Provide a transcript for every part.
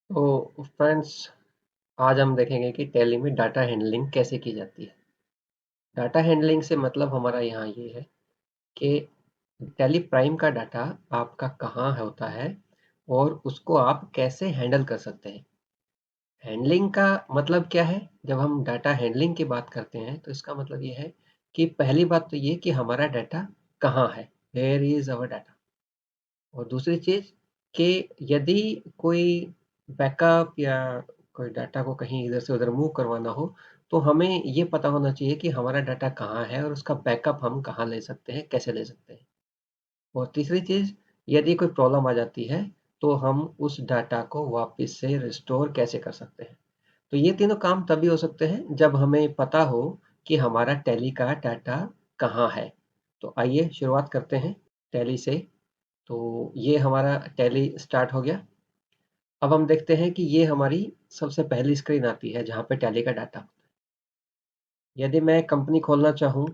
तो फ्रेंड्स, आज हम देखेंगे कि टैली में डाटा हैंडलिंग कैसे की जाती है। डाटा हैंडलिंग से मतलब हमारा यहाँ ये है कि टैली प्राइम का डाटा आपका कहाँ होता है और उसको आप कैसे हैंडल कर सकते हैं। हैंडलिंग का मतलब क्या है? जब हम डाटा हैंडलिंग की बात करते हैं तो इसका मतलब ये है कि पहली बात तो ये कि हमारा डाटा कहाँ है, वेयर इज़ आवर डाटा। और दूसरी चीज़ कि यदि कोई बैकअप या कोई डाटा को कहीं इधर से उधर मूव करवाना हो, तो हमें ये पता होना चाहिए कि हमारा डाटा कहाँ है और उसका बैकअप हम कहाँ ले सकते हैं, कैसे ले सकते हैं। और तीसरी चीज़, यदि कोई प्रॉब्लम आ जाती है, तो हम उस डाटा को वापस से रिस्टोर कैसे कर सकते हैं। तो ये तीनों काम तभी हो सकते हैं जब हमें पता हो कि हमारा टैली का डाटा कहाँ है। तो आइए शुरुआत करते हैं टैली से। तो ये हमारा टैली स्टार्ट हो गया। अब हम देखते हैं कि ये हमारी सबसे पहली स्क्रीन आती है जहाँ पे टैली का डाटा होता है। यदि मैं कंपनी खोलना चाहूँ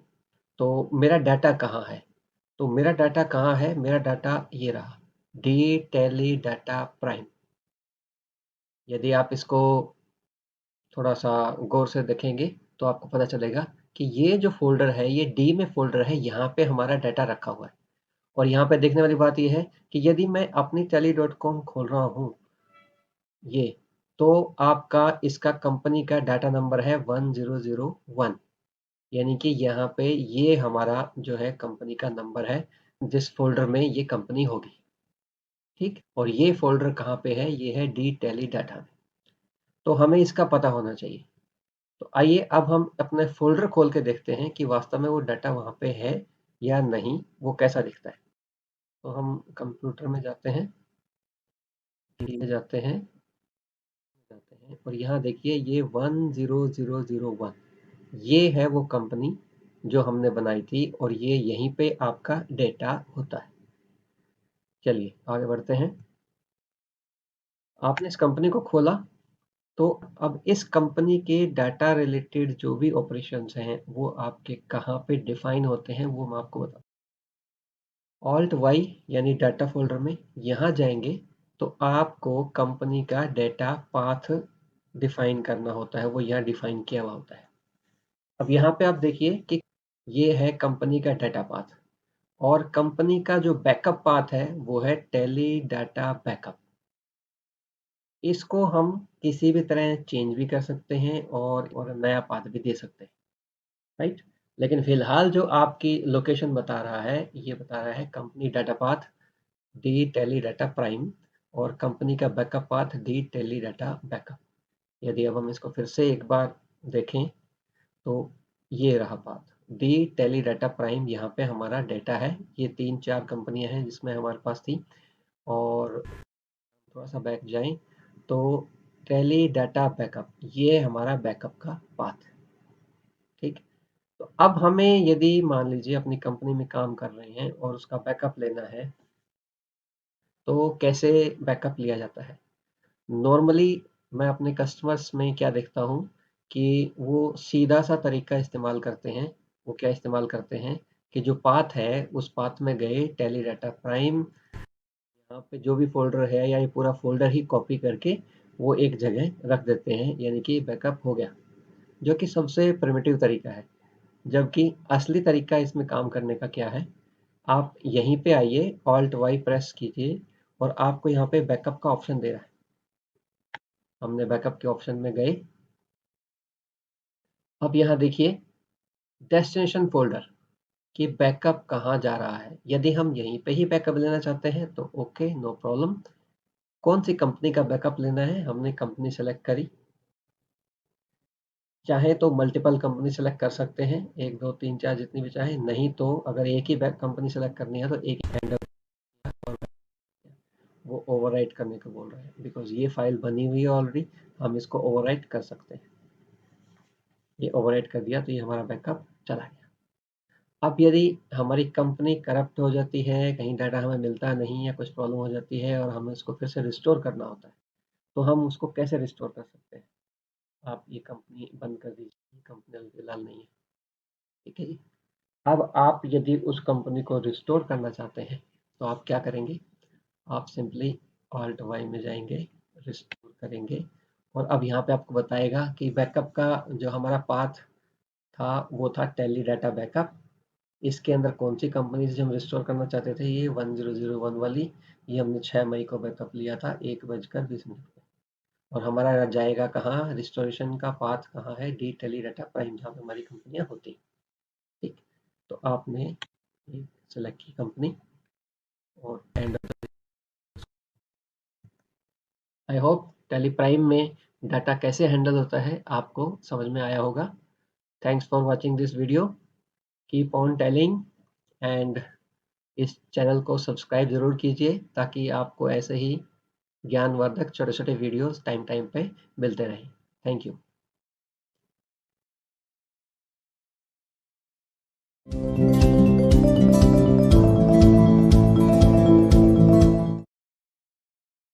तो मेरा डाटा कहाँ है? तो मेरा डाटा कहाँ है? मेरा डाटा ये रहा, डी टैली डाटा प्राइम। यदि आप इसको थोड़ा-सा गौर से देखेंगे तो आपको पता चलेगा कि ये जो फ़ोल्डर है, ये डी में फ़ोल्डर है, यहाँ पे हमारा डाटा रखा हुआ है। और यहाँ पे देखने वाली बात ये है कि यदि मैं अपनी टैली.कॉम खोल रहा हूँ ये, तो आपका इसका कंपनी का डाटा नंबर है 1001, यानी कि यहाँ पे ये हमारा जो है कंपनी का नंबर है, जिस फ़ोल्डर में ये कंपनी होगी, ठीक? और ये फ़ोल्डर कहाँ पे है? ये है डी टैली डाटा में, तो हमें इसका पता होना चाहिए। तो आइए अब हम अपने फ़ोल्डर खोल के देखते हैं कि वास्तव में वो डाटा वहाँ पे है या नहीं, वो कैसा दिखता है। तो हम कंप्यूटर में जाते हैं, डी में जाते हैं और यहाँ देखिए ये 10001, ये है वो कंपनी जो हमने बनाई थी और ये यहीं पे आपका डेटा होता है। चलिए आगे बढ़ते हैं। आपने इस कंपनी को खोला, तो अब इस कंपनी के डाटा रिलेटेड जो भी ऑपरेशंस हैं, वो आपके कहाँ पे डिफाइन होते हैं, वो मैं आपको बताऊँ। ऑल्ट वाई यानी डाटा फ़ोल्डर में यहाँ जाएँगे, तो आपको कंपनी का डेटा पाथ डिफाइन करना होता है, वो यहाँ डिफाइन किया हुआ होता है। अब यहाँ पे आप देखिए कि ये है कंपनी का डाटा पाथ और कंपनी का जो बैकअप पाथ है, वो है टैली डाटा बैकअप। इसको हम किसी भी तरह चेंज भी कर सकते हैं और नया पाथ भी दे सकते हैं, राइट? लेकिन फ़िलहाल जो आपकी लोकेशन बता रहा है, ये बता रहा है company data path D tally data prime और कंपनी का backup path D tally data backup. यदि अब हम इसको फिर से एक बार देखें, तो ये रहा path D tally data prime, यहाँ पे हमारा डेटा है। ये 3-4 कंपनियाँ हैं जिसमें हमारे पास थी और थोड़ा-सा बैक जाएँ तो टैली डाटा बैकअप, ये हमारा बैकअप का पाथ है, ठीक? तो अब हमें यदि मान लीजिए अपनी कंपनी में काम कर रहे हैं और उसका बैकअप लेना है, तो कैसे बैकअप लिया जाता है? नॉर्मली मैं अपने कस्टमर्स में क्या देखता हूँ कि वो सीधा-सा तरीका इस्तेमाल करते हैं। वो क्या इस्तेमाल करते हैं कि जो पाथ है, उस पाथ में गए टैली डाटा प्राइम, यहाँ पे जो भी फ़ोल्डर है या ये पूरा फ़ोल्डर ही कॉपी करके वो एक जगह रख देते हैं, यानी कि बैकअप हो गया, जो कि सबसे प्रिमिटिव तरीका है। जबकि असली तरीका इसमें काम करने का क्या है, आप यहीं पे आइए, ऑल्ट वाई प्रेस कीजिए और आपको यहाँ पे बैकअप का ऑप्शन दे रहा है। हमने बैकअप के ऑप्शन में गए। अब यहाँ देखिए डेस्टिनेशन फ़ोल्डर कि बैकअप कहाँ जा रहा है। यदि हम यहीं पे ही बैकअप लेना चाहते हैं तो ओके, नो प्रॉब्लम। कौन-सी कंपनी का बैकअप लेना है, हमने कंपनी सेलेक्ट करी। चाहे तो मल्टीपल कंपनी सेलेक्ट कर सकते हैं, 1, 2, 3, 4 जितनी भी चाहें, नहीं तो अगर एक ही बैक कंपनी सेलेक्ट करनी है तो एक ही हैंडल और वो ओवरराइट करने को बोल रहा है बिकॉज़ ये फ़ाइल बनी हुई है ऑलरेडी, हम इसको ओवरराइट कर सकते हैं। ये ओवरराइट कर दिया तो ये हमारा बैकअप चला गया। अब यदि हमारी कंपनी करप्ट हो जाती है, कहीं डाटा हमें मिलता नहीं या कुछ प्रॉब्लम हो जाती है और हमें उसको फिर से रिस्टोर करना होता है, तो हम उसको कैसे रिस्टोर कर सकते हैं? आप ये कंपनी बंद कर दीजिए, ये कंपनी अभी फिलहाल नहीं है, ठीक है जी। अब आप यदि उस कंपनी को रिस्टोर करना चाहते हैं, तो आप क्या करेंगे? आप सिंपली ऑल्ट वाई में जाएँगे, रिस्टोर करेंगे और अब यहाँ पे आपको बताएगा कि बैकअप का जो हमारा पाथ था वो था टैली डाटा बैकअप। इसके अंदर कौन सी कंपनी से हम रिस्टोर करना चाहते थे, ये 1001 वाली, ये हमने 6 मई को बैकअप लिया था 1:20 पे। और हमारा जाएगा कहाँ, रिस्टोरेशन का पाथ कहाँ है, डी टैली डाटा प्राइम, जहाँ पे हमारी कंपनियाँ होती। ठीक, तो आपने सेलेक्ट की कंपनी और and. I hope tally prime में डाटा कैसे हैंडल होता है आपको समझ में आया होगा। Thanks for watching this video, keep on telling and इस चैनल को सब्सक्राइब ज़रूर कीजिए ताकि आपको ऐसे ही ज्ञानवर्धक छोटे-छोटे वीडियोस टाइम टाइम पे मिलते रहें। Thank you.